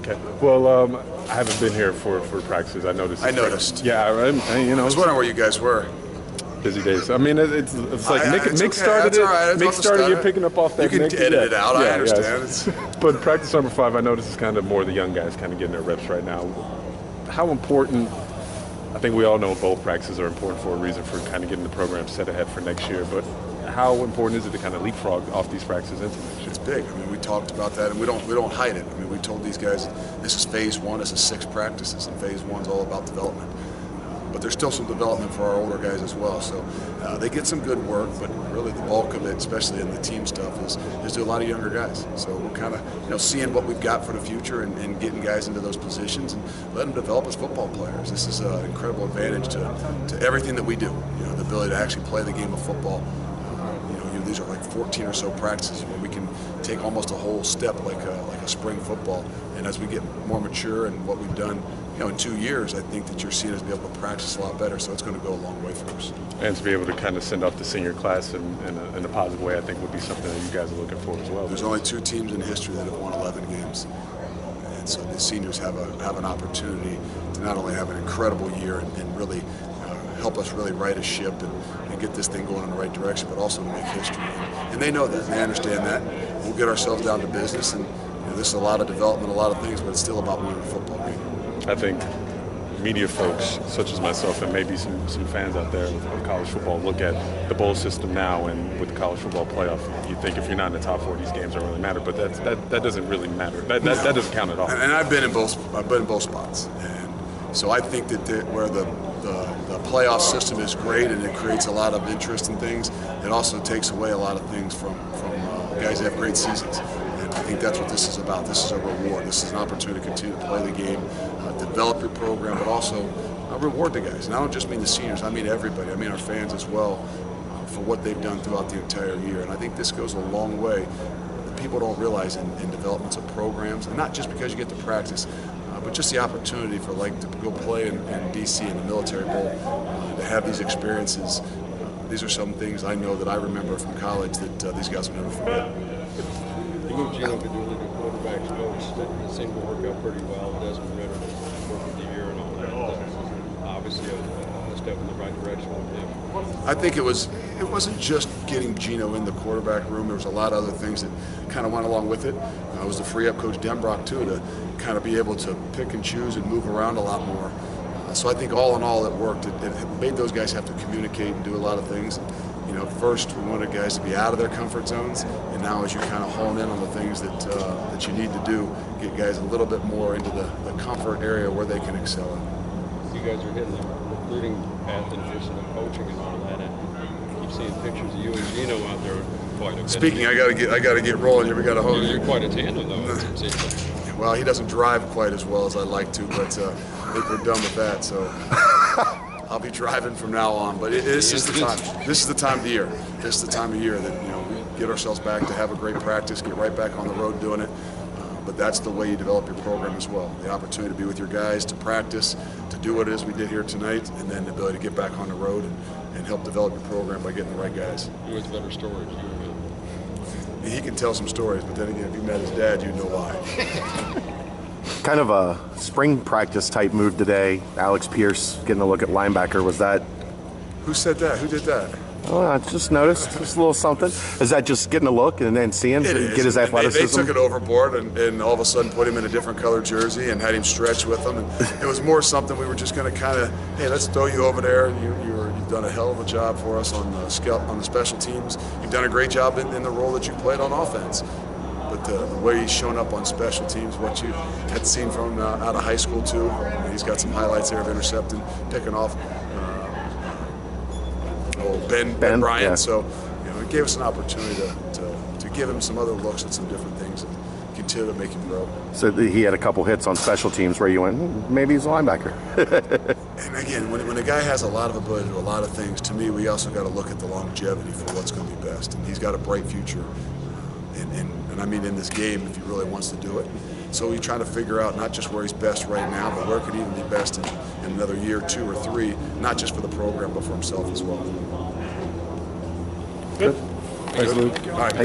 Okay. Well, I haven't been here for practices. I noticed. I noticed. Yeah, I was wondering where you guys were. Busy days. I mean, it's like Mick started it. Right. Mick started you picking up off that. You can Mick, edit it out. I understand. But practice number 5, I noticed is kind of more the young guys kind of getting their reps right now. How important? I think we all know both practices are important for a reason, for kind of getting the program set ahead for next year. But how important is it to kind of leapfrog off these practices into next year? It's big. I mean, we talked about that, and we don't hide it. I mean, we told these guys this is phase 1. This is 6 practices, and phase 1 is all about development. But there's still some development for our older guys as well. So they get some good work, but really the bulk of it, especially in the team stuff, is to a lot of younger guys. So we're kind of seeing what we've got for the future and getting guys into those positions and letting them develop as football players. This is an incredible advantage to everything that we do. The ability to actually play the game of football. These are like 14 or so practices where we can take almost a whole step like a spring football. And as we get more mature and what we've done, in 2 years, I think that you're seeing us be able to practice a lot better. So it's going to go a long way for us. And to be able to kind of send off the senior class in a positive way, I think would be something that you guys are looking for as well. There's only 2 teams in history that have won 11 games. And so the seniors have an opportunity to not only have an incredible year and really help us really right a ship and get this thing going in the right direction, but also to make history. And they know that. They understand that. We'll get ourselves down to business, and this is a lot of development, a lot of things, but it's still about winning a football game. I think media folks, such as myself, and maybe some fans out there of college football, look at the bowl system now, and with the college football playoff, you think if you're not in the top 4, these games don't really matter. But that doesn't really matter. That doesn't count at all. And I've been in both spots, and so I think that where the playoff system is great and it creates a lot of interest in things, it also takes away a lot of things from guys that have great seasons. And I think that's what this is about. This is a reward. This is an opportunity to continue to play the game, develop your program, but also reward the guys. And I don't just mean the seniors. I mean everybody. I mean our fans as well for what they've done throughout the entire year. And I think this goes a long way. People don't realize in developments of programs, and not just because you get to practice, but just the opportunity for to go play in D.C. in the Military Bowl, to have these experiences. These are some things I know that I remember from college that these guys will never forget. You moved Gino Gadula to quarterback's coach. That seemed to work out pretty well. Desmond Ritter worked the year and all that. Obviously, a step in the right direction with him. I think it wasn't just getting Gino in the quarterback room. There was a lot of other things that kind of went along with it. It was to free up Coach Denbrock too, to kind of be able to pick and choose and move around a lot more. So I think all in all it worked. It made those guys have to communicate and do a lot of things. First we wanted guys to be out of their comfort zones, and now as you kind of hone in on the things that you need to do, get guys a little bit more into the comfort area where they can excel in. You guys are hitting the recruiting path and just coaching and all that. And keep seeing pictures of you and Gino out there quite a bit. Speaking, I gotta get rolling here. We got to hold. You're quite a tandem though. Well, he doesn't drive quite as well as I'd like to, but I think we're done with that. So I'll be driving from now on. But this is the time. This is the time of the year. This is the time of year that we get ourselves back to have a great practice, get right back on the road doing it. But that's the way you develop your program as well. The opportunity to be with your guys, to practice, to do what it is we did here tonight, and then the ability to get back on the road and help develop your program by getting the right guys. Who has better stories? He can tell some stories, but then again, if you met his dad, you'd know why. Kind of a spring practice type move today. Alex Pierce getting a look at linebacker. Was that? Who said that? Who did that? Oh, I just noticed. Just a little something. Is that just getting a look and then seeing, get his athleticism? They took it overboard and all of a sudden put him in a different colored jersey and had him stretch with them. And it was more something we were just going to kind of, hey, let's throw you over there. You've done a hell of a job for us on the special teams. You've done a great job in the role that you played on offense. But the way he's shown up on special teams, what you had seen from out of high school too, he's got some highlights there of intercepting, picking off Ben Bryant. Yeah. So it gave us an opportunity to give him some other looks at some different things and continue to make him grow. So he had a couple hits on special teams where you went, maybe he's a linebacker. And again, when a guy has a lot of ability to do a lot of things, to me, we also got to look at the longevity for what's going to be best. And he's got a bright future. And I mean in this game if he really wants to do it. So he's trying to figure out not just where he's best right now, but where could he even be best in another year, 2 or 3, not just for the program, but for himself as well. Good. Thanks, Luke. All right.